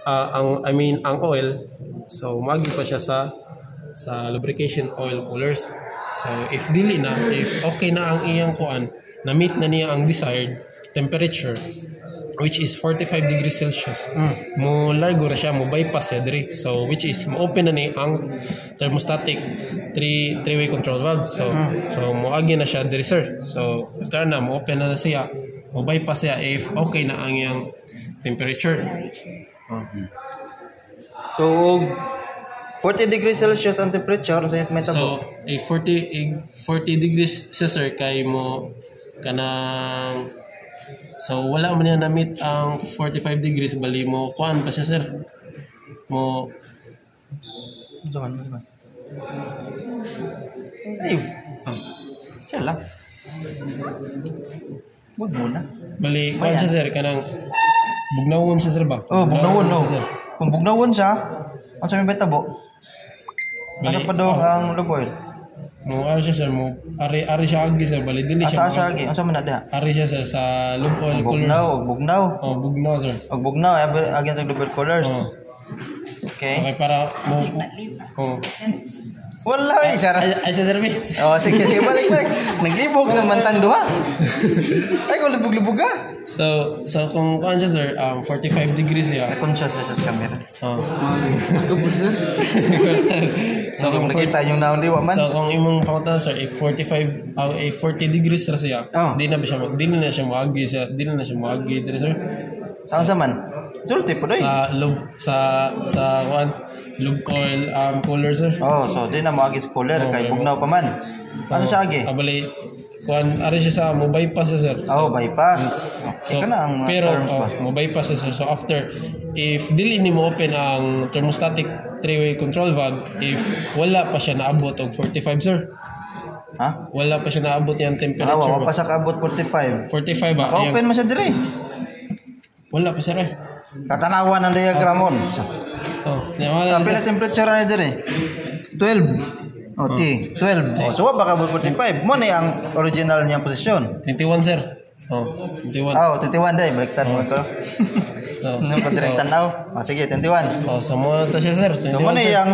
ang oil, so magi pa siya sa lubrication oil coolers. So if okay na ang iyang kuan, na meet na niya ang desired temperature, which is 45 degrees Celsius. Mo largo ra siya, mo bypass siya diri. So which is mo open na ni ang thermostatic three-way control valve. So mo agi na siya diri, sir. So after na mo open na siya, mo bypass siya if okay na ang iyang temperature. So 40 degrees Celsius ang temperature sa may tabo. So 40 degrees Celsius kay mo kanang, so wala man niya na-meet ang 45 degrees, bali mo kuan pa siya, sir. Mo Zaman. Ayun. Siya lang. Wag muna. bali kuan siya, sir, kanang bugnawon siya, sir ba? Bugnawon, no. Sir. Kung bugnawon siya, ang sa may tabo. Asa pa daw ang luboy? Mo ano siya, sir, mo ari siya agi, sir, bali dili siya. Asa agi, asa man na diha? Ari siya, sir, sa lube oil coolers. Bugnaw. Bugnaw, sir. Bugnaw, agi ang luboy coolers. Okay. Okay, para mo Wala sir. Ay, sir, mi. Sige, balik. Naglibog naman tang duha. Ay, kung lubog-lubog ka. So kung kuan siya, sir, 45 degrees siya. Conscious siya sa camera. So kung nakita yung naon diwa man. So kung imong pangutan, sir, if 40 degrees ra siya, di na siya moagi diri, sir. Saan sa man? Sulti po doy. Sa lube oil cooler, sir. So di na moagi sa cooler kay bugnaw pa man. Asa siya agi? Bali kuan ari siya sa mo bypass, sir. Bypass. So kana ang pero terms ba? mo bypass, sir. So after, if dili ni mo open ang thermostatic three-way control valve, if wala pa siya naabot og 45, sir. Ha? Wala pa siya naabot yung temperature. Wala pa siya kaabot 45. 45 ba? Naka-open mo siya dire. Wala pa, sir, eh. Katanawan ang diagramon. Kapil na temperature na dire. 12. T. 12. So baka 45. Mo na ang original niyang posisyon. 21, sir. 21. 21 day. Baliktad mo ko. Nung kadirek tanaw. Sige, 21. So mo na to siya, sir. 21, so mo na yung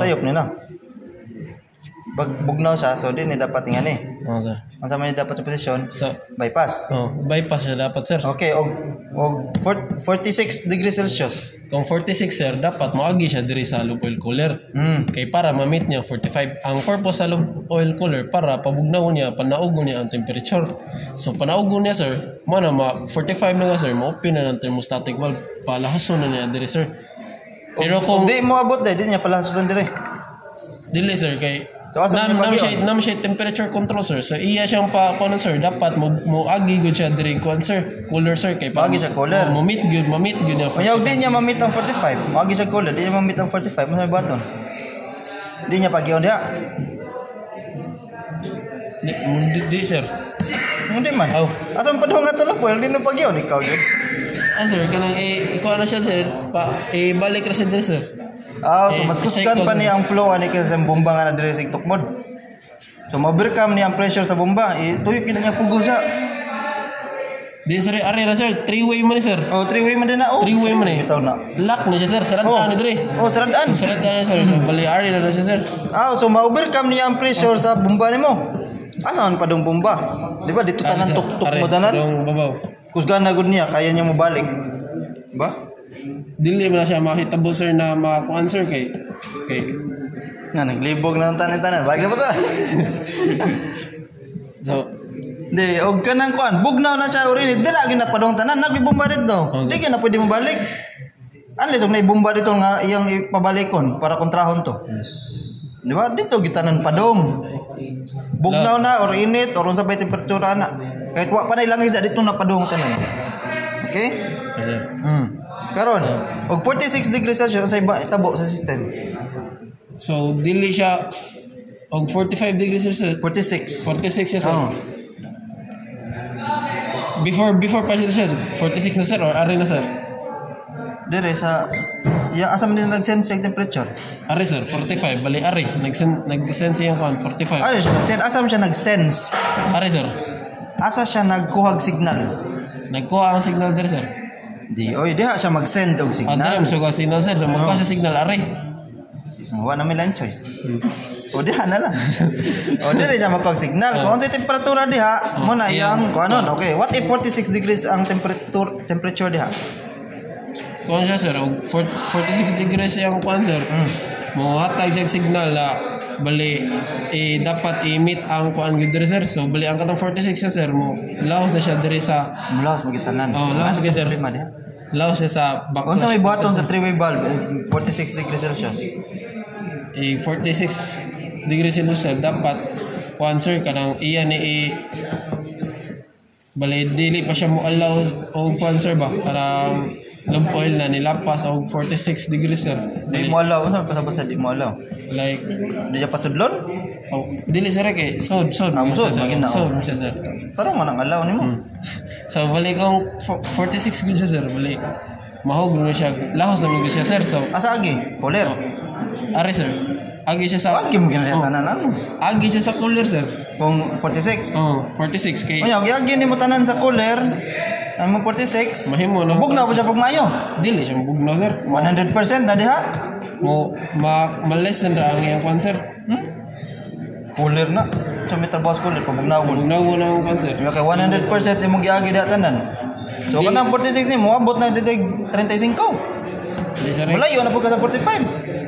sayop niya na. Pag bugnaw siya, so din dapat nga ni. Sir. Ang sama niya dapat sa posisyon, bypass. Bypass siya dapat, sir. Okay, og 46 degrees Celsius. Kung 46, sir, dapat moagi siya diri sa lube oil cooler. Kay para ma-meet niya 45. Ang purpose sa lube oil cooler para pabugnawon niya, panaugon niya ang temperature. So panaugon niya, sir, mo na 45 na nga, sir, ma-open na ng thermostatic valve, palahason na niya diri, sir. Pero kung di mo abot di niya palahason diri. Dili, sir, kay so, nam siya temperature control, sir. So iya siyang kuno, sir, dapat mo agi gud siya diri kuan, sir, cooler, sir, kay agi sa cooler. Mo meet gud niya. Ayaw din niya ma-meet ang 45. Mo agi sa cooler, di niya ma-meet ang 45. Mo sa baton. Di niya pagyon dia. Di, sir. Hindi man. Asam pa daw nga to po, di no pagyon ikaw gud. Sir, kanang ikaw na siya, sir, balik ra siya diri, sir. So mas kusgan pa ni ang flow ani kay sa bomba nga na diri sa tukmod. So ma-overcome ni ang pressure sa bomba, tuyok gid niya pugo siya. Di, sir, ari ra, sir, three-way man, sir. Three-way man din na. Three-way man eh. Bitaw na. Lock na siya, sir. Saradaan na diri. Saradaan. Saradaan, sir. So bali ari na siya, sir. So ma-overcome niya ang pressure sa bomba nimo. Asan pa dong bomba? Di ba dito tanan tuk-tuk mo tanan? Kusgan na gud niya, kaya niya mo balik. Ba? Dili mo na siya makitabo, sir, na maka-answer kay nga naglibog na ang tanan-tanan. Balik na po ta. So di, og kanang kuan, bugnaw na siya urinit. Dila ginapadong tanan, nagibomba dito. Di ka na pwede mo balik. Unless og naibomba dito nga iyang ipabalikon para kontrahon to. Di ba? Dito gitanan padong. Bugnaw na or init or unsa bay temperatura na. Kahit wa pa na ilang isda dito na padong tanan. Okay? Sir. Karon, og 46 degrees Celsius sa iba itabo sa system. So dili siya og 45 degrees Celsius. 46 siya, sir. Before pa siya, 46 na, sir, or ari na, sir? Dire sa asam din nag-sense yung temperature. Ari, sir, 45. Bali ari, nag-sense yung 45. Ari siya nag-sense, asam siya nag-sense. Ari, sir. Asa siya nagkuhag signal. Nagkuha ang signal dire, sir. Di oy diha siya mag-send og Ang time signal. so ka signal sir, so magkuha sa signal are. Wala na may line choice. O diha na lang. O diha siya magkuha og signal. Kung sa temperatura diha, mo na iyang kuanon. Okay, what if 46 degrees ang temperature diha? Kung siya sir, og 46 degrees yung kuan sir. Mo hatag siya signal na bali dapat i-meet ang kuan gid diri sir. So bali ang katong 46 siya sir mo. Laos na siya diri sa Mulaos magitanan. Oh, laos ka sir. Problema diha. Laos siya sa back. Unsa may buhaton sa three-way valve 46 degrees Celsius? 46 degrees Celsius sir, dapat kuan sir kanang iya ni bali dili pa siya mo allow og kuan sir ba parang lube oil na nilapas og 46 degrees sir. Di mo alaw, ano basta di mo alaw. Like Di siya pasudlon? oh, dili sir kay sod mo sod, siya sir. magina, Sod mo siya sir. Tarong man ang alaw nimo. So bali kung 46 gud siya sir, bali mahog na siya. Lahos na mo siya sir. So Asa agi? Cooler. ari sir. Agi siya sa Agi mo gina tanan ano? agi siya sa cooler sir. Kung 46. Oh, 46 kay Unya, agi nimo tanan sa cooler. Ang 46. mahimo no. Bugnaw pa siya pagmayo. Dili siya bugnaw sir. 100% na diha. Mo ma-lessen ra ang iyang cancer. Cooler na. Sa may trabaho sa cooler pabugnawon. Bugnaw mo na ang cancer. Kaya kay 100% imong giagi diha tanan. So kanang 46 nimo abot na dito 35. Dili sir. Malayo na pud ka sa 45.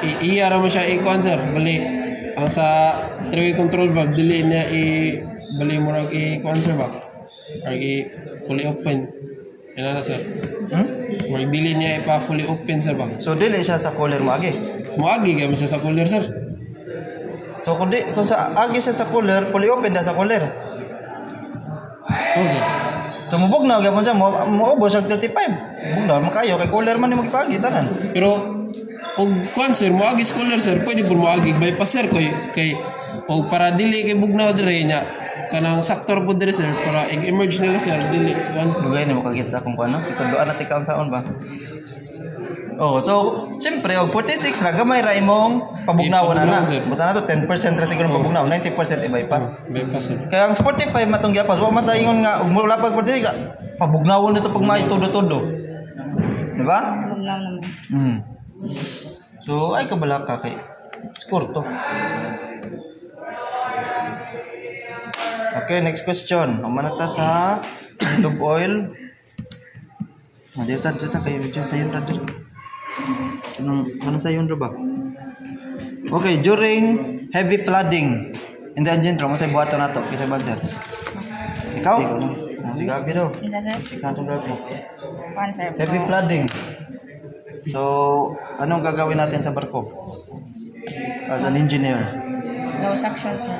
Iya ra mo siya i-kuan sir. Bali ang sa three-way control valve dili niya bali mo ra i-kuan sir ba. Or fully open. Yan na sir. Or dili niya ipa fully open sir ba. So dili siya sa cooler mo agi. Moagi gyud siya sa cooler sir. So kung sa agi siya sa cooler, fully open da sa cooler. Oh sir. So mubugnaw gyapon siya mo ubos sa 35. Bugnaw man kayo kay cooler man nimo gipagi tanan. Pero og kuan sir moagi sa cooler sir, pwede pud moagi bypass sir kay og para dili kay bugnaw dire nya kanang saktor pud dire sir para emerge nila sir dili kuan. Dugay na makagit sa akong kuano. Ituduan natin kaon saon ba? Oh, so siyempre og 46 ra gamay ra imong pabugnawon na. Buta na to 10% ra siguro pabugnaw, 90% i-bypass. Bypass sir. Kaya ang 45 matong giapas, wa man ta ingon nga ug mula pag 46 pabugnawon nito pag may todo-todo. Di ba? Bugnaw naman. So ay kabala ka kay score to. Okay, next question. Umanata sa tube oil. Dito kayo medyo sayon ra dito. Ano sayon ra ba? Okay, during heavy flooding in the engine room, sa buhaton nato, kita ba sir? Ikaw? Si Gabi daw. Isa sir? Si Katong Gabi. One sir. Heavy flooding. So, anong gagawin natin sa barko? As an engineer. No suction sir.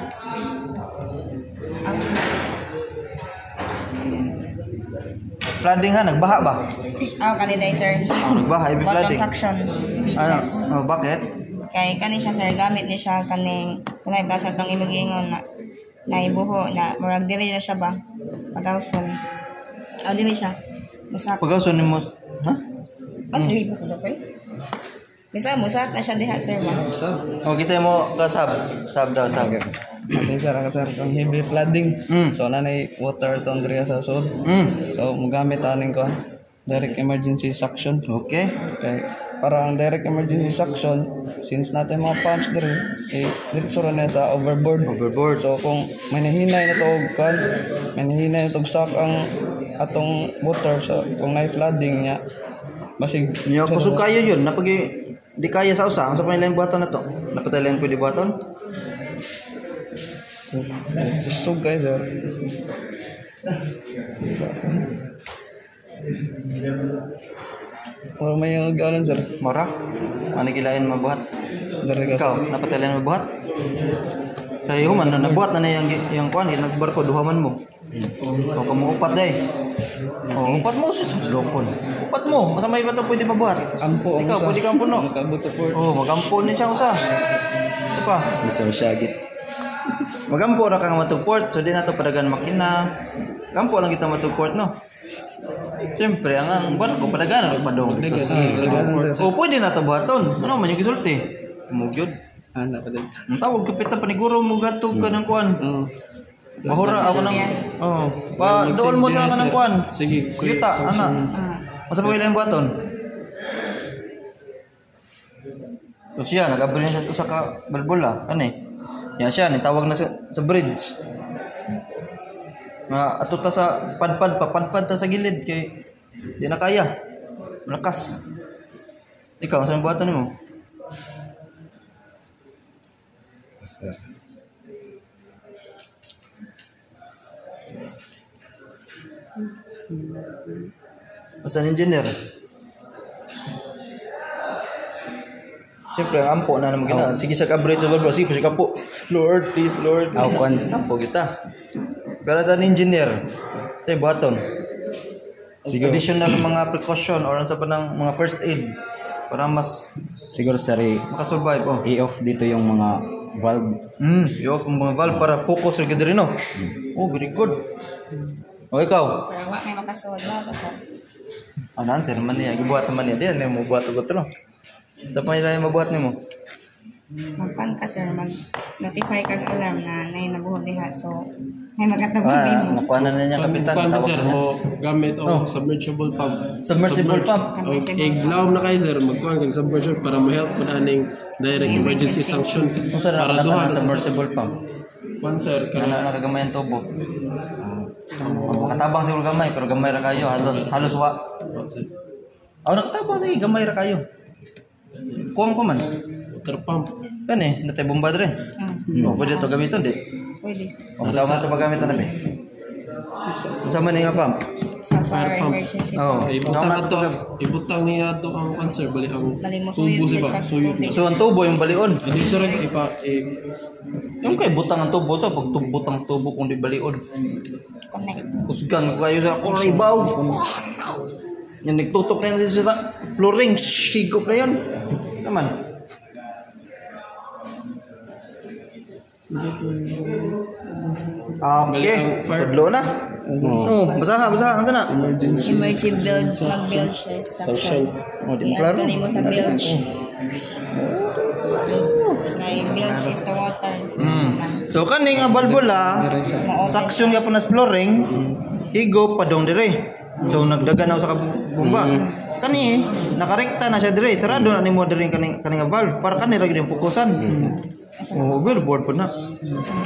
Flooding ha, nagbaha ba? Kaniday sir. Nagbaha, heavy Bottom flooding. suction. Ano? Seaches. Bakit? Kay kani siya sir, gamit ni siya kaning kunay basa tong imong giingon na ibuho na murag dili na siya ba? Pagawson. Dili siya. Musak. Pagkauson mo, ha? Dili ba ko dapat? Bisa musak na siya diha sir ba? Okay, sa'yo mo kasab. Sab daw, sab. Ating sir, ang heavy flooding. So, nanay water itong diriya sa sod. So, magamit aning ko direct emergency suction. Okay. Okay. Para ang direct emergency suction, since natin mga pumps diri, diretso rin na sa overboard. Overboard. So, kung may nahinay na ito, may nahinay na ito sak ang atong water, so, kung may flooding niya, basig. Niyo, kusog kayo yun. Napag di kaya sa usa. Ang sa panilang buhaton na to. Napatailan ko di buhaton. Kusog kayo, sir. Or may yung gano'n, sir. Mora? Ano kilain mabuhat? Dari ka. Ikaw, napatailan mabuhat? Kaya human, nabuhat na na yung kuhan. Nagbarko, duhaman mo. O kamu upat day. O upat mo sa lokon. Upat mo. Masamay ba ito pwede mabuhat? Ampo. Ikaw, pwede ka ampo no? Makabot sa port. Oh, magampo ni siya usa. Isa pa. Gusto mo syagit. Magampo ra kang matugport, so di na to padagan makina. Gampo lang kita matugport no. Siyempre, ang barko padagan ang padong. O pwede na to buhaton. Ano man yung gisulti? Mugyod. Ana pa din. Ang tawag kapita paniguro mo gatog ka ng kuan. Mahura ako ng pa doon mo sa kanang kuan. Sige, Kita ana. Masa pa ilang buhaton? So siya nag-abri na siya usa ka balbula ani. Ya siya ni tawag na sa bridge. Nga ato ta sa padpad ta sa gilid kay di na kaya. Malakas. Ikaw sa buhaton nimo? Sir. As an engineer. Siyempre, ang ampo na naman gina. Sige sa kabrit sa balbula. Sige siya kapo. Lord, please, Lord. Ampo kita. Pero as an engineer, say buhaton. Siguro. Additional mga precaution or sa pa ng mga first aid para mas Siguro sir, makasurvive. i-off dito yung mga valve. I-off ang mga valve para focus rin rin, no? Oh, very good. O ikaw? Pero wala may makasuwag na kasi Ano, answer naman niya. Ibuhat naman niya. Di, ano yung mabuhat ugot, no? Ito pa nila yung mabuhat niyo mo. magpan ka sir, mag-notify kag alarm na nabuhod diha. So, may magatabog din mo. Nakuha na niya kapitan. Pag Tawag sir, na niya. o gamit o submersible pump. Submersible pump. O iglaw na kayo sir, magkuhan kang submersible para ma-help mo aning direct emergency sanction. Kung saan Para nakalata duha ng sa submersible pump. Kuhan sir, Nakagamay ang tubo. Nakatabang siguro gamay, pero gamay ra kayo. Halos wa. Nakatabang sige, gamay ra kayo. Kuwang pa man. water pump. Yan natay bomba dre. Pwede ito gamiton, di? Pwede. Sama ito pagamitan namin. Sama na yung pump. Sa Fire fire pump. emergency. Ibutang Sama ito. ibutang niya to ang cancer bali ang Bali mo tubo suyod siya ba? siya sa Suyod. tubig. So ang tubo yung balion. Hindi sir Yung kay butang ang tubo so pag butang sa tubo kung di balion. Connect. Kusgan ko kayo sa kulay-baw. Yan nagtutok na yan sa flooring. Sigop na yan. Naman. Okay. Pudlo na. Basaha. Ang sana. Emergency build, mag-build siya. sanction. Di klaro. I-add mo sa bilge. Kay bilge is the water. So kani nga balbula, saksyon ya punas flooring, higo padong dire. So nagdagan na sa bomba. Kani nakarekta na siya dire, sarado na nimo dire kani nga valve para kani ra gyud yung fokusan. Oh, well board po na.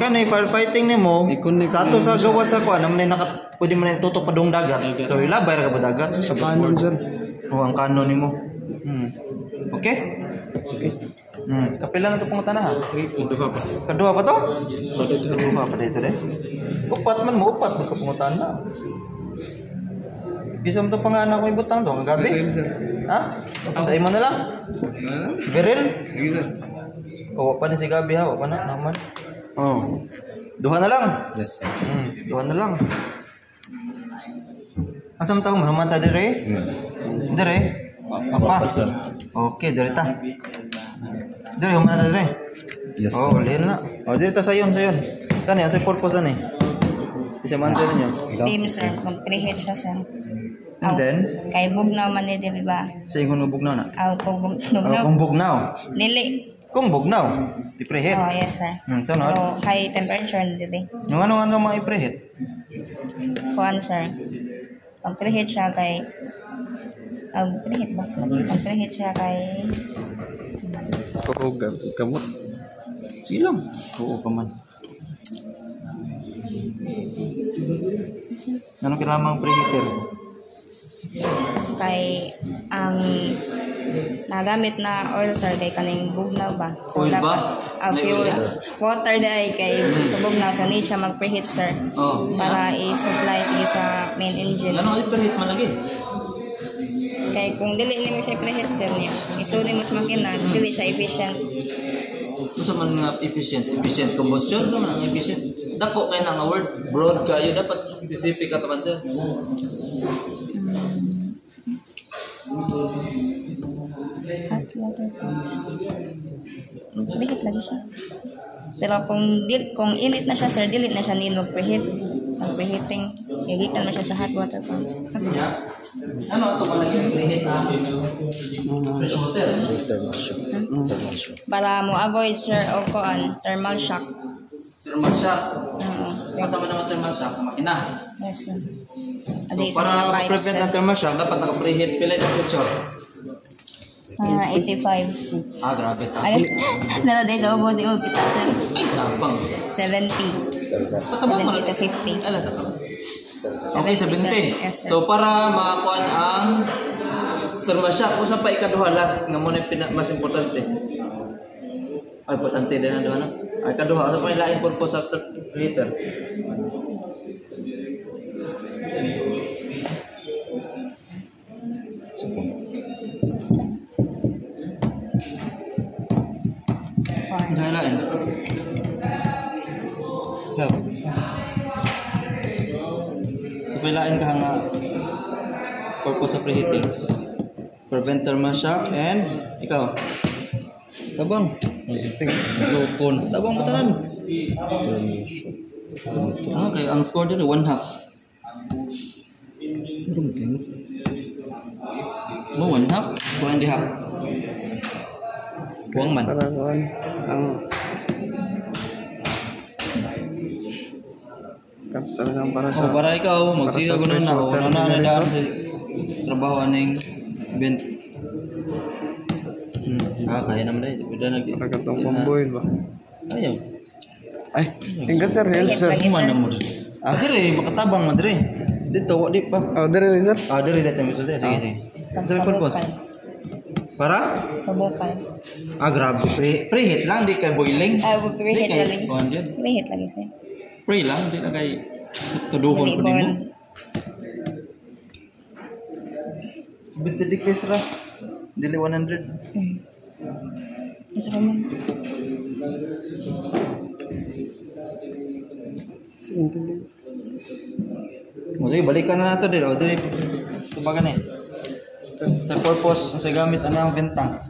Kani firefighting nimo sa ato sa gawas sa kuan naman pwede man tutok padong dagat. So ilabay ra ka ba dagat sa kanon sir. Oh, ang kanon nimo. Okay? Kapila na ito pong tanah ha? Duha pa. Kedua pa to? Duha. Kedua pa dito deh. Upat man mo, upat magkapungutan na. Bisa mo ito pang anak ko ibutang to, kagabi? Ha? Sa imo na lang? Si Beril? O, wapa na si Gabi ha, wapa na, naman. Oh. Duha na lang? Yes sir. Duha na lang. Asam taong mahamanta dire? Dire? Apa? Okay, dire ta. Dire, humana dire. Yes Oh, lihan na. Oh, dire ta sayon. Kani, ang sa purpose na Bisa man ninyo. Steam sir, mag-preheat siya sir. And then, Kay bugnaw man di ba? sa ingon mo bugnaw na. Kung Kung bugnaw. Nili. Kung bugnaw, i-preheat. Oh, yes sir. Sunod. So, high temperature na dili. Yung ano mga i-preheat? Kuan sir. Mag-preheat siya kay preheat ba? Mag-preheat siya kay Kamot. Sige lang. Oo pa man. Ano kailangan preheater? kay ang nagamit na oil sir kay kaning bugnaw ba? So Oil ba? fuel. Water dai kay sa bugnaw so need siya mag-preheat sir. Oh. Para i-supply siya sa main engine. Ano i-preheat man lagi? Kay kung dili nimo siya i-preheat sir niya, isuli mo sa makina, dili siya efficient. Gusto man nga efficient combustion naman ang efficient. Dako kay nga word broad kayo dapat specific ka taman sir. Hot water pumps. Dikit lagi siya. Pero kung init na siya sir, dili na siya need mag-preheat. Mag-preheating, gigikan mo siya sa hot water pumps. Yeah. Ano ato man lagi preheat na fresh water. Thermal shock. Para mo avoid sir o thermal shock. Thermal shock. Oo. kasama naman thermal shock na makina. Yes, sir. So, Adi, sa para mga pipes, ma-prevent sir. ng thermal shock, dapat naka-preheat. Pila yung temperature? 85. Grabe. Ay, naladay sa ubos di kita, sir. Tapang. 70. 70 to 50. Ala sa Okay, 70. Yes, sir. So, para makakuan ang thermal shock, kung saan pa ikaduha last, nga muna yung mas importante. Ay, importante din ang duha, no? Ay, ikaduha. Sa pangilain purpose of the heater. Ang lain. Ikaw. So, kailain ka nga purpose of preheating. Prevent thermal shock and ikaw. Tabang. Lupon. Tabang mo tanan. Okay, ang score dito 1/2. Mo 1/2, 2.5. Buang man. Para kuan ang talagang para sa Oh, para ikaw magsiga para sa guna na o pressure na water daan sa trabaho aning event. Kaya naman dai. Bida nag. para katong pamboil ba. Ayaw. Ay, tingga sir, help sir. Lagi, sir. Mana mo diri? Dire makatabang mo dire. Dito wa di pa. Oh, dire sir. Dire dito mo sulti. Sige sige. Sa purpose. Para? Pabukal. Grabe. Preheat lang di kay boiling. Preheat Di kay lagi. 200. Preheat lagi, sir. Pre lang di na kay tuduhon ko Volleyball. nimo. Bitte decrease ra. Dili 100. Ito naman. Sige, balikan na nato dito. Dili tubagan eh. Sa purpose sa gamit anang bentang.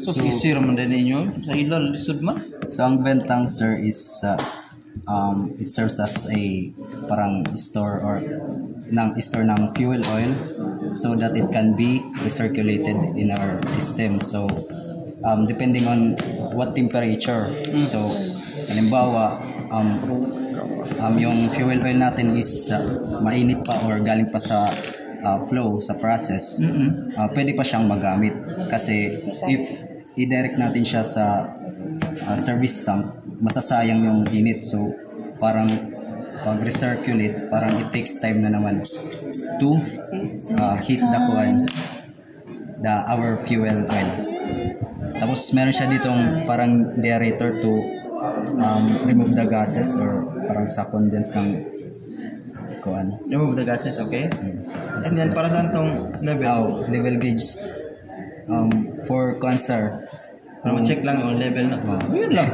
So, sisir man din ninyo sa ilol lisod man. So ang bentang sir is it serves as a parang store ng fuel oil so that it can be recirculated in our system. So depending on what temperature. So halimbawa yung fuel oil natin is mainit pa or galing pa sa flow sa process. Pwede pa siyang magamit kasi if i-direct natin siya sa service tank, masasayang yung init. So parang pag recirculate, parang it takes time na naman to heat our fuel oil. Tapos meron siya ditong parang deaerator to remove the gases or parang sa condense ng kuan. Remove the gases, okay? And then para saan tong level? Level gauge for cancer. Para ma-check lang ang level na. Yun lang.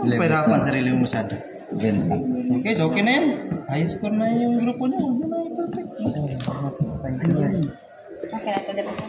Level Pahirapan sa sarili mo masyado. bentang. Okay, so okay na yan. High score na yung grupo niyo. Perfect. Okay na ito, diba, sir?